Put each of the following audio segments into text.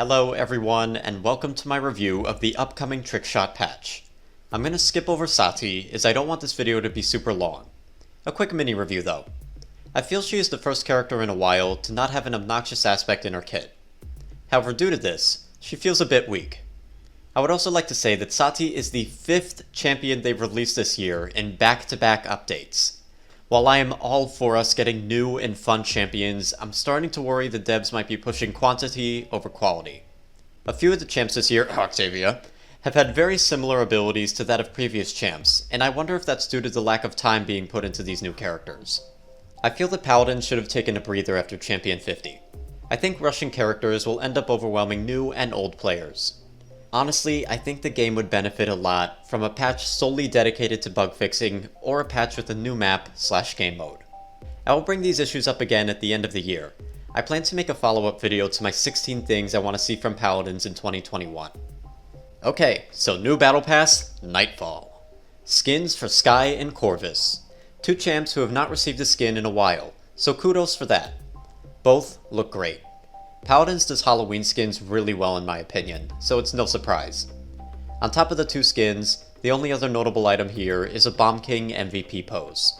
Hello everyone, and welcome to my review of the upcoming Trickshot patch. I'm gonna skip over Sati, as I don't want this video to be super long. A quick mini review though. I feel she is the first character in a while to not have an obnoxious aspect in her kit. However, due to this, she feels a bit weak. I would also like to say that Sati is the 5th champion they've released this year in back-to-back updates. While I am all for us getting new and fun champions, I'm starting to worry the devs might be pushing quantity over quality. A few of the champs this year, Octavia, have had very similar abilities to that of previous champs, and I wonder if that's due to the lack of time being put into these new characters. I feel that Paladins should have taken a breather after Champion 50. I think rushing characters will end up overwhelming new and old players. Honestly, I think the game would benefit a lot from a patch solely dedicated to bug fixing, or a patch with a new map/game mode. I will bring these issues up again at the end of the year. I plan to make a follow-up video to my 16 things I want to see from Paladins in 2021. Okay, so new battle pass, Nightfall. Skins for Skye and Corvus. Two champs who have not received a skin in a while, so kudos for that. Both look great. Paladins does Halloween skins really well in my opinion, so it's no surprise. On top of the two skins, the only other notable item here is a Bomb King MVP pose.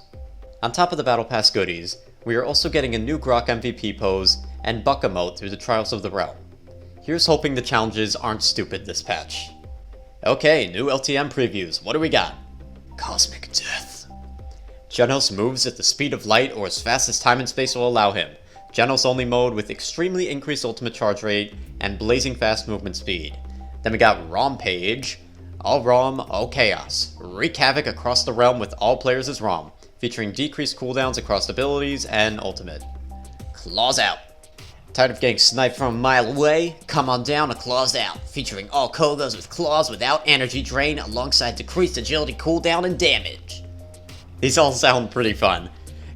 On top of the Battle Pass goodies, we are also getting a new Grok MVP pose and Buck emote through the Trials of the Realm. Here's hoping the challenges aren't stupid this patch. Okay, new LTM previews, what do we got? Cosmic Death. Genos moves at the speed of light or as fast as time and space will allow him. Genos only mode with extremely increased ultimate charge rate and blazing fast movement speed. Then we got Rom Page. All Rom, all Chaos. Wreak havoc across the realm with all players as Rom, featuring decreased cooldowns across abilities and ultimate. Claws Out. Tired of getting sniped from a mile away? Come on down to Claws Out, featuring all Kogos with claws without energy drain alongside decreased agility cooldown and damage. These all sound pretty fun.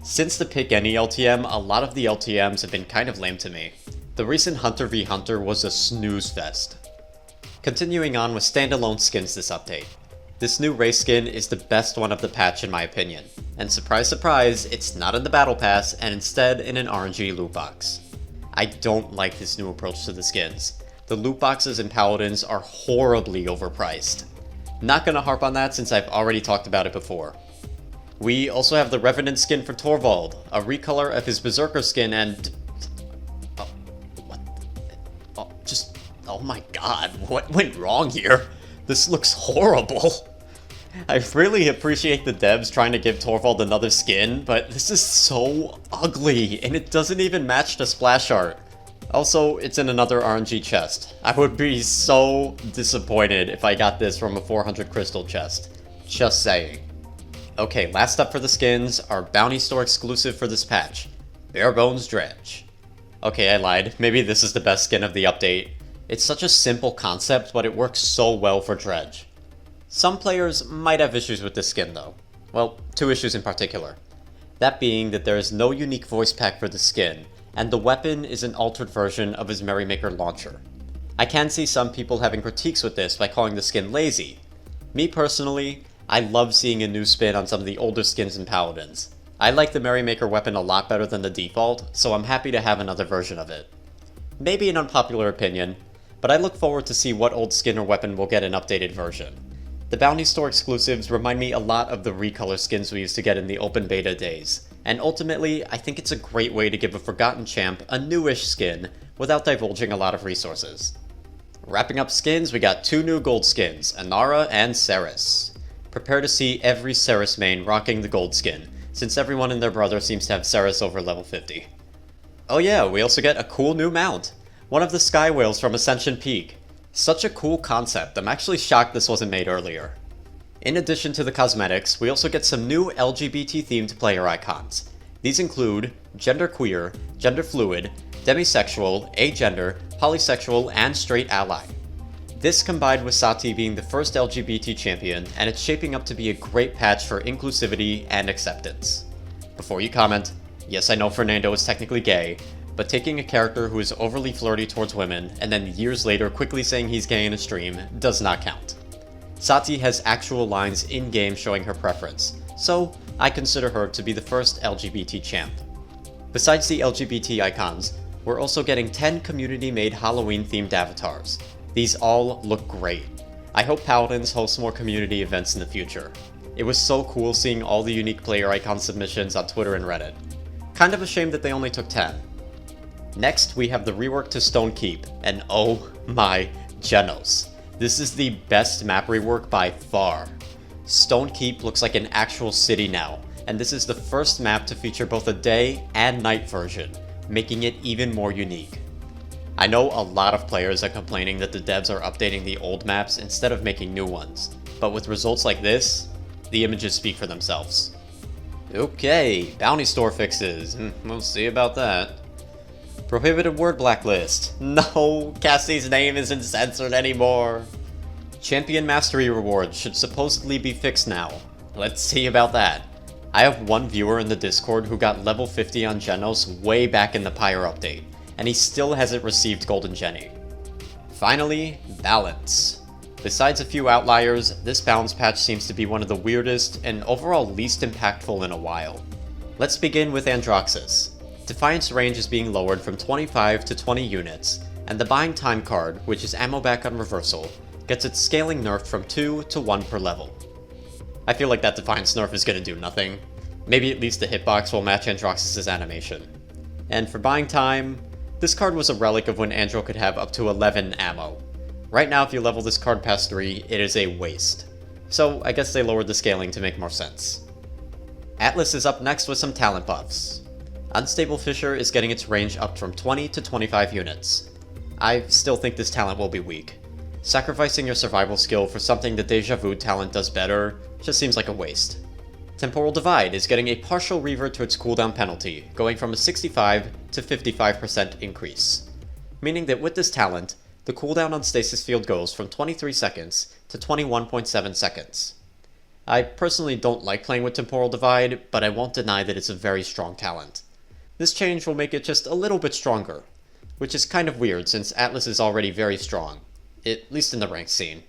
Since the Pick Any LTM, a lot of the LTMs have been kind of lame to me. The recent Hunter v Hunter was a snooze fest. Continuing on with standalone skins this update. This new race skin is the best one of the patch in my opinion, and surprise surprise, it's not in the battle pass and instead in an RNG loot box. I don't like this new approach to the skins. The loot boxes in Paladins are horribly overpriced. Not gonna harp on that since I've already talked about it before. We also have the Revenant skin for Torvald, a recolor of his Berserker skin and... Oh my god, what went wrong here? This looks horrible. I really appreciate the devs trying to give Torvald another skin, but this is so ugly, and it doesn't even match the splash art. Also, it's in another RNG chest. I would be so disappointed if I got this from a 400 crystal chest. Just saying. Okay, last up for the skins, our bounty store exclusive for this patch, Barebones Dredge. Okay, I lied. Maybe this is the best skin of the update. It's such a simple concept, but it works so well for Dredge. Some players might have issues with this skin though. Well, two issues in particular. That being that there is no unique voice pack for the skin, and the weapon is an altered version of his Merrymaker launcher. I can see some people having critiques with this by calling the skin lazy. Me personally, I love seeing a new spin on some of the older skins in Paladins. I like the Merrymaker weapon a lot better than the default, so I'm happy to have another version of it. Maybe an unpopular opinion, but I look forward to see what old skin or weapon will get an updated version. The Bounty Store exclusives remind me a lot of the recolor skins we used to get in the open beta days, and ultimately, I think it's a great way to give a forgotten champ a newish skin without divulging a lot of resources. Wrapping up skins, we got two new gold skins, Inara and Ceres. Prepare to see every Ceres main rocking the gold skin, since everyone and their brother seems to have Ceres over level 50. Oh yeah, we also get a cool new mount. One of the Skye whales from Ascension Peak. Such a cool concept, I'm actually shocked this wasn't made earlier. In addition to the cosmetics, we also get some new LGBT themed player icons. These include genderqueer, gender fluid, demisexual, agender, polysexual, and straight ally. This combined with Sati being the first LGBT champion, and it's shaping up to be a great patch for inclusivity and acceptance. Before you comment, yes I know Fernando is technically gay, but taking a character who is overly flirty towards women and then years later quickly saying he's gay in a stream does not count. Sati has actual lines in-game showing her preference, so I consider her to be the first LGBT champ. Besides the LGBT icons, We're also getting 10 community-made Halloween-themed avatars. These all look great. I hope Paladins hosts more community events in the future. It was so cool seeing all the unique player icon submissions on Twitter and Reddit. Kind of a shame that they only took 10. Next, we have the rework to Stone Keep, and oh my Genos. This is the best map rework by far. Stone Keep looks like an actual city now, and this is the first map to feature both a day and night version, making it even more unique. I know a lot of players are complaining that the devs are updating the old maps instead of making new ones, but with results like this, the images speak for themselves. Okay, bounty store fixes. We'll see about that. Prohibited word blacklist. No, Cassie's name isn't censored anymore. Champion mastery rewards should supposedly be fixed now. Let's see about that. I have one viewer in the Discord who got level 50 on Genos way back in the Pyre update, and he still hasn't received Golden Jenny. Finally, balance. Besides a few outliers, this balance patch seems to be one of the weirdest and overall least impactful in a while. Let's begin with Androxus. Defiance range is being lowered from 25 to 20 units, and the buying time card, which is ammo back on reversal, gets its scaling nerfed from 2 to 1 per level. I feel like that Defiance nerf is gonna do nothing. Maybe at least the hitbox will match Androxus' animation. And for buying time, this card was a relic of when Andro could have up to 11 ammo. Right now if you level this card past 3, it is a waste. So I guess they lowered the scaling to make more sense. Atlas is up next with some talent buffs. Unstable Fisher is getting its range up from 20 to 25 units. I still think this talent will be weak. Sacrificing your survival skill for something the Deja Vu talent does better just seems like a waste. Temporal Divide is getting a partial revert to its cooldown penalty, going from a 65 to 55% increase. Meaning that with this talent, the cooldown on Stasis Field goes from 23 seconds to 21.7 seconds. I personally don't like playing with Temporal Divide, but I won't deny that it's a very strong talent. This change will make it just a little bit stronger, which is kind of weird since Atlas is already very strong, at least in the ranked scene.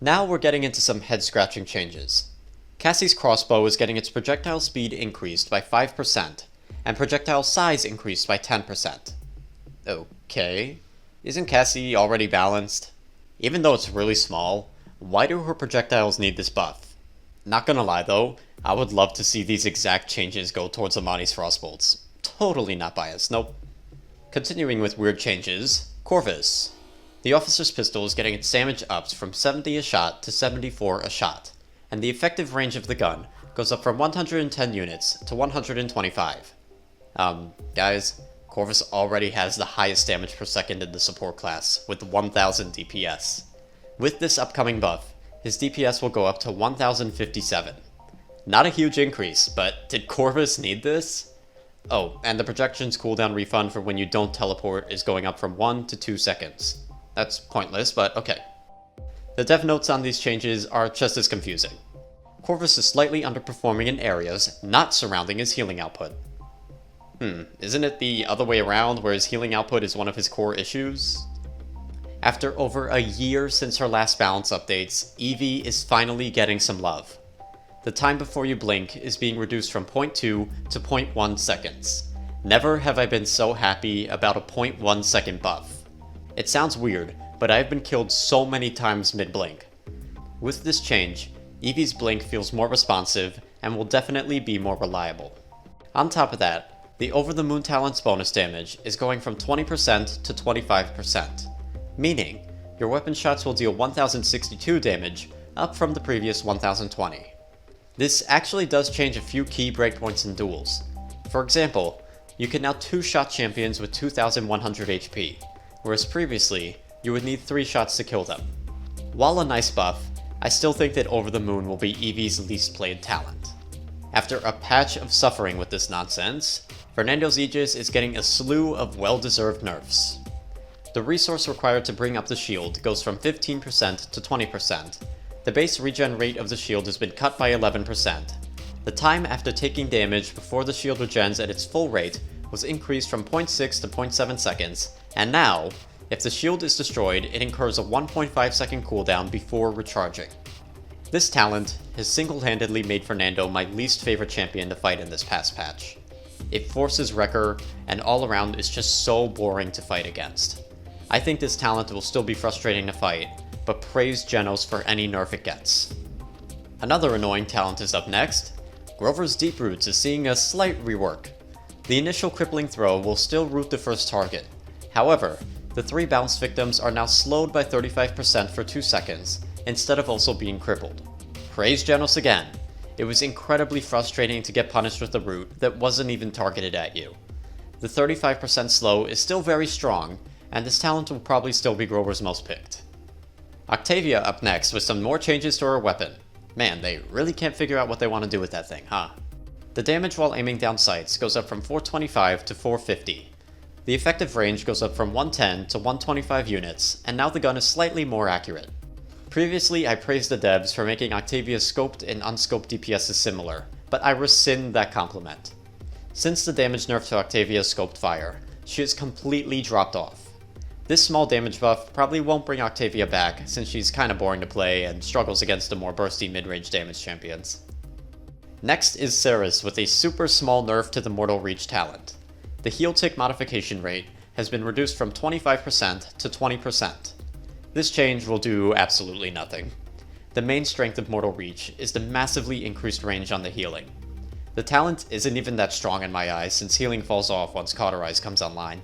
Now we're getting into some head-scratching changes. Cassie's crossbow is getting its projectile speed increased by 5%, and projectile size increased by 10%. Okay, isn't Cassie already balanced? Even though it's really small, why do her projectiles need this buff? Not gonna lie though, I would love to see these exact changes go towards Amani's frostbolts. Totally not biased, nope. Continuing with weird changes, Corvus. The officer's pistol is getting its damage upped from 70 a shot to 74 a shot, and the effective range of the gun goes up from 110 units to 125. Guys, Corvus already has the highest damage per second in the support class, with 1000 DPS. With this upcoming buff, his DPS will go up to 1057. Not a huge increase, but did Corvus need this? Oh, and the projections cooldown refund for when you don't teleport is going up from 1 to 2 seconds. That's pointless, but okay. The dev notes on these changes are just as confusing. Corvus is slightly underperforming in areas not surrounding his healing output. Isn't it the other way around, where his healing output is one of his core issues? After over a year since her last balance updates, Eevee is finally getting some love. The time before you blink is being reduced from 0.2 to 0.1 seconds. Never have I been so happy about a 0.1 second buff. It sounds weird, but I've been killed so many times mid-blink. With this change, Eevee's blink feels more responsive and will definitely be more reliable. On top of that, the Over the Moon talent's bonus damage is going from 20% to 25%, meaning your weapon shots will deal 1062 damage, up from the previous 1020. This actually does change a few key breakpoints in duels. For example, you can now 2-shot champions with 2100 HP, whereas previously, you would need 3 shots to kill them. While a nice buff, I still think that Over the Moon will be Eevee's least played talent. After a patch of suffering with this nonsense, Fernando's Aegis is getting a slew of well-deserved nerfs. The resource required to bring up the shield goes from 15% to 20%. The base regen rate of the shield has been cut by 11%. The time after taking damage before the shield regens at its full rate was increased from 0.6 to 0.7 seconds, and now, if the shield is destroyed, it incurs a 1.5 second cooldown before recharging. This talent has single-handedly made Fernando my least favorite champion to fight in this past patch. It forces Wrecker, and all around is just so boring to fight against. I think this talent will still be frustrating to fight, but praise Genos for any nerf it gets. Another annoying talent is up next. Grover's Deep Roots is seeing a slight rework. The initial crippling throw will still root the first target. However, the 3 bounce victims are now slowed by 35% for 2 seconds, instead of also being crippled. Praise Genos again. It was incredibly frustrating to get punished with a root that wasn't even targeted at you. The 35% slow is still very strong, and this talent will probably still be Grover's most picked. Octavia up next with some more changes to her weapon. Man, they really can't figure out what they want to do with that thing, huh? The damage while aiming down sights goes up from 425 to 450. The effective range goes up from 110 to 125 units, and now the gun is slightly more accurate. Previously, I praised the devs for making Octavia's scoped and unscoped DPSs similar, but I rescind that compliment. Since the damage nerf to Octavia's scoped fire, she has completely dropped off. This small damage buff probably won't bring Octavia back, since she's kinda boring to play and struggles against the more bursty mid-range damage champions. Next is Ceres with a super small nerf to the Mortal Reach talent. The heal tick modification rate has been reduced from 25% to 20%. This change will do absolutely nothing. The main strength of Mortal Reach is the massively increased range on the healing. The talent isn't even that strong in my eyes since healing falls off once Cauterize comes online.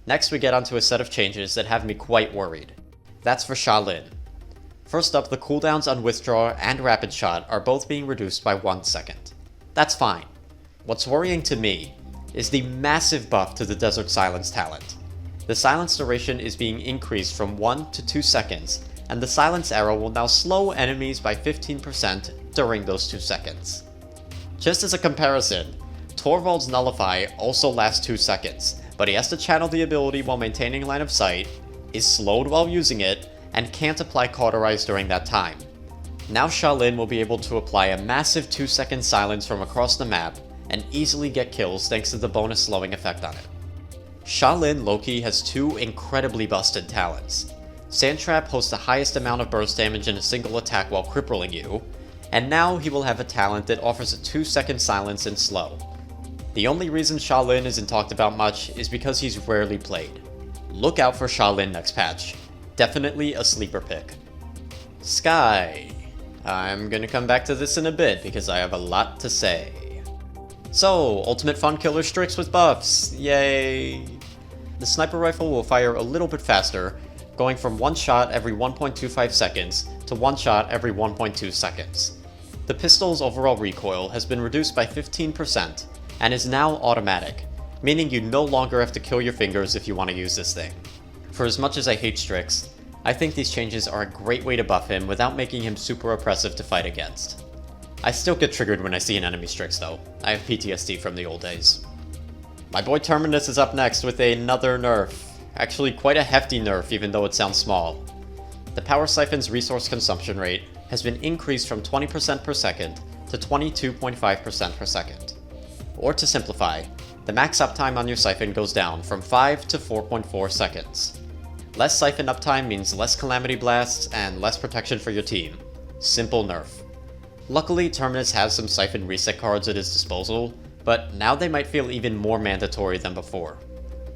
Next we get onto a set of changes that have me quite worried. That's for Sha Lin. First up, the cooldowns on Withdraw and Rapid Shot are both being reduced by 1 second. That's fine. What's worrying to me is the massive buff to the Desert Silence talent. The silence duration is being increased from 1 to 2 seconds, and the silence arrow will now slow enemies by 15% during those 2 seconds. Just as a comparison, Torvald's Nullify also lasts 2 seconds, but he has to channel the ability while maintaining line of sight, is slowed while using it, and can't apply Cauterize during that time. Now Sha Lin will be able to apply a massive 2-second silence from across the map, and easily get kills thanks to the bonus slowing effect on it. Sha Lin low-key has 2 incredibly busted talents. Sandtrap hosts the highest amount of burst damage in a single attack while crippling you, and now he will have a talent that offers a 2-second silence and slow. The only reason Sha Lin isn't talked about much is because he's rarely played. Look out for Sha Lin next patch. Definitely a sleeper pick. Skye. I'm gonna come back to this in a bit because I have a lot to say. So, Ultimate Fun Killer Strix with buffs, yay! The sniper rifle will fire a little bit faster, going from 1 shot every 1.25 seconds to 1 shot every 1.2 seconds. The pistol's overall recoil has been reduced by 15% and is now automatic, meaning you no longer have to kill your fingers if you want to use this thing. For as much as I hate Strix, I think these changes are a great way to buff him without making him super oppressive to fight against. I still get triggered when I see an enemy Strix though. I have PTSD from the old days. My boy Terminus is up next with another nerf. Actually quite a hefty nerf even though it sounds small. The Power Siphon's resource consumption rate has been increased from 20% per second to 22.5% per second. Or to simplify, the max uptime on your Siphon goes down from 5 to 4.4 seconds. Less Siphon uptime means less Calamity Blasts and less protection for your team. Simple nerf. Luckily, Terminus has some Siphon reset cards at his disposal, but now they might feel even more mandatory than before.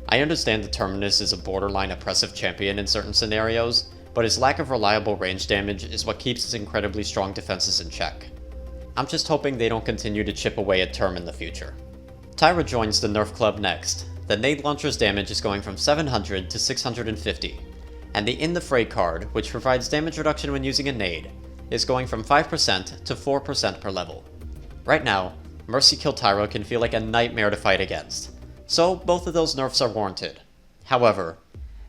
I understand that Terminus is a borderline oppressive champion in certain scenarios, but his lack of reliable range damage is what keeps his incredibly strong defenses in check. I'm just hoping they don't continue to chip away at Term in the future. Tyra joins the nerf club next. The nade launcher's damage is going from 700 to 650, and the In the Fray card, which provides damage reduction when using a nade, is going from 5% to 4% per level. Right now, Mercy Kill Tyra can feel like a nightmare to fight against, so both of those nerfs are warranted. However,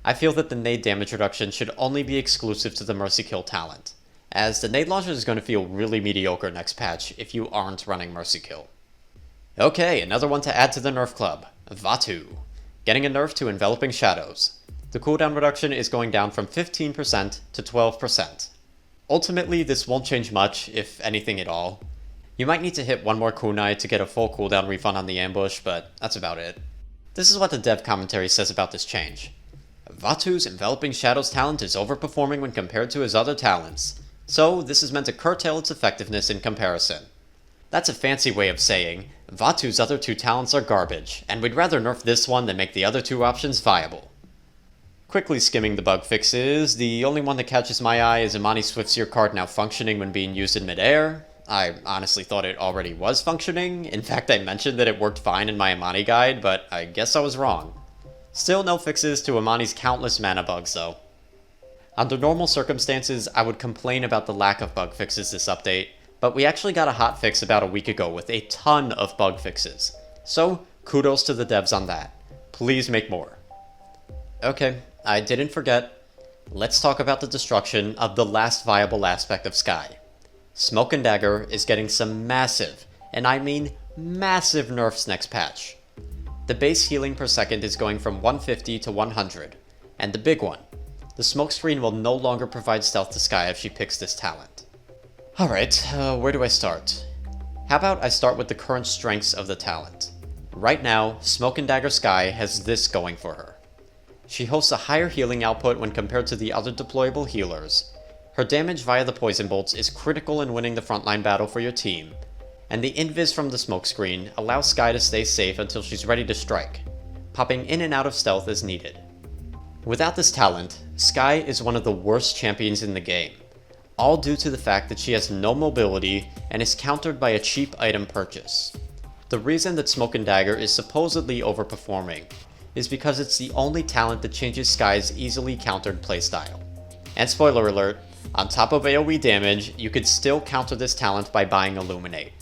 I feel that the nade damage reduction should only be exclusive to the Mercy Kill talent, as the nade launcher is going to feel really mediocre next patch if you aren't running Mercy Kill. Okay, another one to add to the nerf club, Vatu, getting a nerf to Enveloping Shadows. The cooldown reduction is going down from 15% to 12%. Ultimately, this won't change much, if anything at all. You might need to hit one more kunai to get a full cooldown refund on the ambush, but that's about it. This is what the dev commentary says about this change. Vatu's Enveloping Shadows talent is overperforming when compared to his other talents, so this is meant to curtail its effectiveness in comparison. That's a fancy way of saying, Vatu's other two talents are garbage, and we'd rather nerf this one than make the other two options viable. Quickly skimming the bug fixes, the only one that catches my eye is Imani's Swiftspear card now functioning when being used in midair. I honestly thought it already was functioning. In fact, I mentioned that it worked fine in my Imani guide, but I guess I was wrong. Still no fixes to Imani's countless mana bugs though. Under normal circumstances, I would complain about the lack of bug fixes this update, but we actually got a hotfix about a week ago with a ton of bug fixes. So, kudos to the devs on that. Please make more. Okay, I didn't forget. Let's talk about the destruction of the last viable aspect of Skye. Smoke and Dagger is getting some massive, and I mean massive nerfs next patch. The base healing per second is going from 150 to 100, and the big one, the smoke screen will no longer provide stealth to Skye if she picks this talent. Alright, where do I start? How about I start with the current strengths of the talent. Right now, Smoke and Dagger Skye has this going for her. She hosts a higher healing output when compared to the other deployable healers. Her damage via the poison bolts is critical in winning the frontline battle for your team, and the invis from the smokescreen allows Skye to stay safe until she's ready to strike, popping in and out of stealth as needed. Without this talent, Skye is one of the worst champions in the game, all due to the fact that she has no mobility and is countered by a cheap item purchase. The reason that Smoke and Dagger is supposedly overperforming is because it's the only talent that changes Skye's easily countered playstyle. And spoiler alert, on top of AoE damage, you could still counter this talent by buying Illuminate.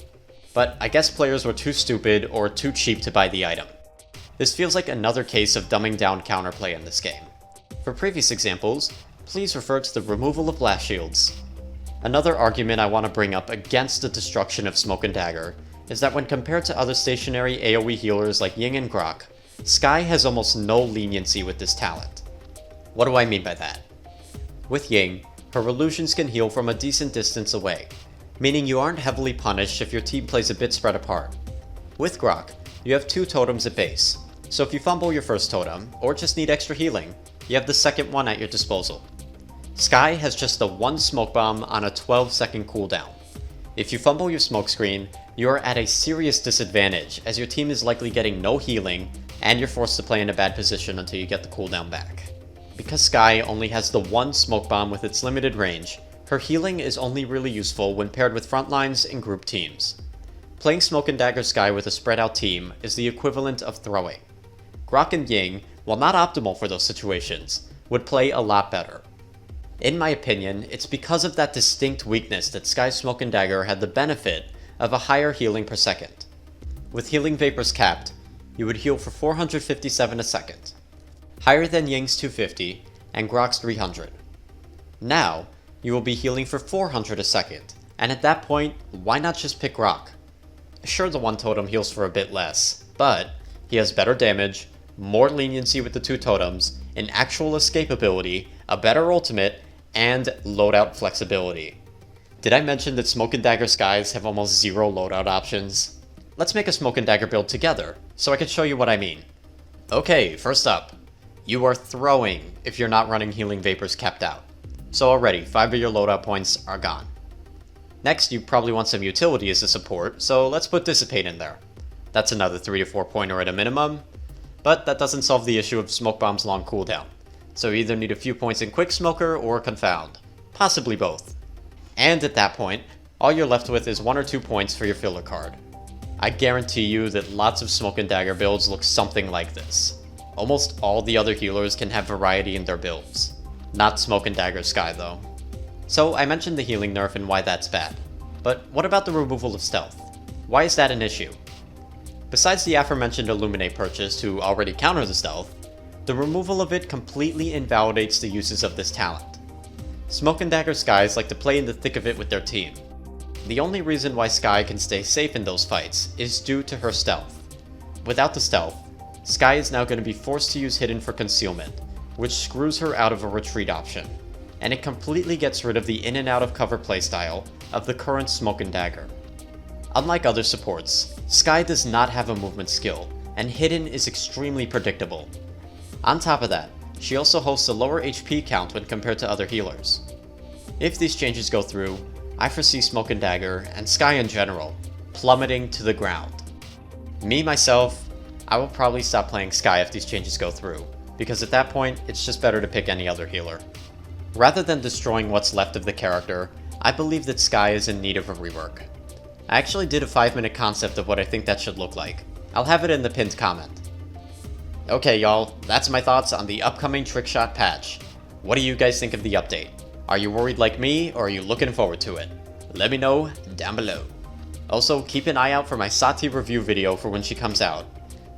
But I guess players were too stupid or too cheap to buy the item. This feels like another case of dumbing down counterplay in this game. For previous examples, please refer to the removal of blast shields. Another argument I want to bring up against the destruction of Smoke and Dagger is that when compared to other stationary AoE healers like Ying and Grok, Skye has almost no leniency with this talent. What do I mean by that? With Ying, her illusions can heal from a decent distance away, meaning you aren't heavily punished if your team plays a bit spread apart. With Grok, you have two totems at base, so if you fumble your first totem, or just need extra healing, you have the second one at your disposal. Skye has just the one smoke bomb on a 12-second cooldown. If you fumble your smoke screen, you are at a serious disadvantage as your team is likely getting no healing and you're forced to play in a bad position until you get the cooldown back. Because Skye only has the one smoke bomb with its limited range, her healing is only really useful when paired with frontlines and group teams. Playing Smoke and Dagger Skye with a spread out team is the equivalent of throwing. Grok and Ying, while not optimal for those situations, would play a lot better. In my opinion, it's because of that distinct weakness that Skye's Smoke and Dagger had the benefit of a higher healing per second. With healing vapors capped, you would heal for 457 a second, higher than Ying's 250 and Grok's 300. Now, you will be healing for 400 a second, and at that point, why not just pick Grok? Sure, the one totem heals for a bit less, but he has better damage, more leniency with the two totems, an actual escape ability, a better ultimate, and loadout flexibility. Did I mention that Smoke and Dagger Skies have almost zero loadout options? Let's make a Smoke and Dagger build together, so I can show you what I mean. Okay, first up, you are throwing if you're not running healing vapors kept out. So already, 5 of your loadout points are gone. Next, you probably want some utility as a support, so let's put Dissipate in there. That's another 3 to 4 pointer at a minimum, but that doesn't solve the issue of Smoke Bomb's long cooldown. So you either need a few points in Quick Smoker or Confound, possibly both. And at that point, all you're left with is 1 or 2 points for your filler card. I guarantee you that lots of Smoke and Dagger builds look something like this. Almost all the other healers can have variety in their builds. Not Smoke and Dagger Skye though. So I mentioned the healing nerf and why that's bad. But what about the removal of stealth? Why is that an issue? Besides the aforementioned Illuminate purchase to already counter the stealth, the removal of it completely invalidates the uses of this talent. Smoke and Dagger Skies like to play in the thick of it with their team. The only reason why Skye can stay safe in those fights is due to her stealth. Without the stealth, Skye is now going to be forced to use Hidden for concealment, which screws her out of a retreat option, and it completely gets rid of the in and out of cover playstyle of the current Smoke and Dagger. Unlike other supports, Skye does not have a movement skill, and Hidden is extremely predictable. On top of that, she also hosts a lower HP count when compared to other healers. If these changes go through, I foresee Smoke and Dagger, and Skye in general, plummeting to the ground. Me, myself, I will probably stop playing Skye if these changes go through, because at that point, it's just better to pick any other healer. Rather than destroying what's left of the character, I believe that Skye is in need of a rework. I actually did a 5-minute concept of what I think that should look like. I'll have it in the pinned comment. Okay y'all, that's my thoughts on the upcoming Trickshot patch. What do you guys think of the update? Are you worried like me, or are you looking forward to it? Let me know down below. Also, keep an eye out for my Sati review video for when she comes out.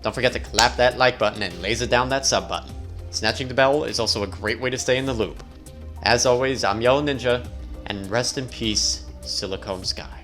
Don't forget to clap that like button and laser down that sub button. Snatching the bell is also a great way to stay in the loop. As always, I'm YellowNinja, and rest in peace, Silicone Skye.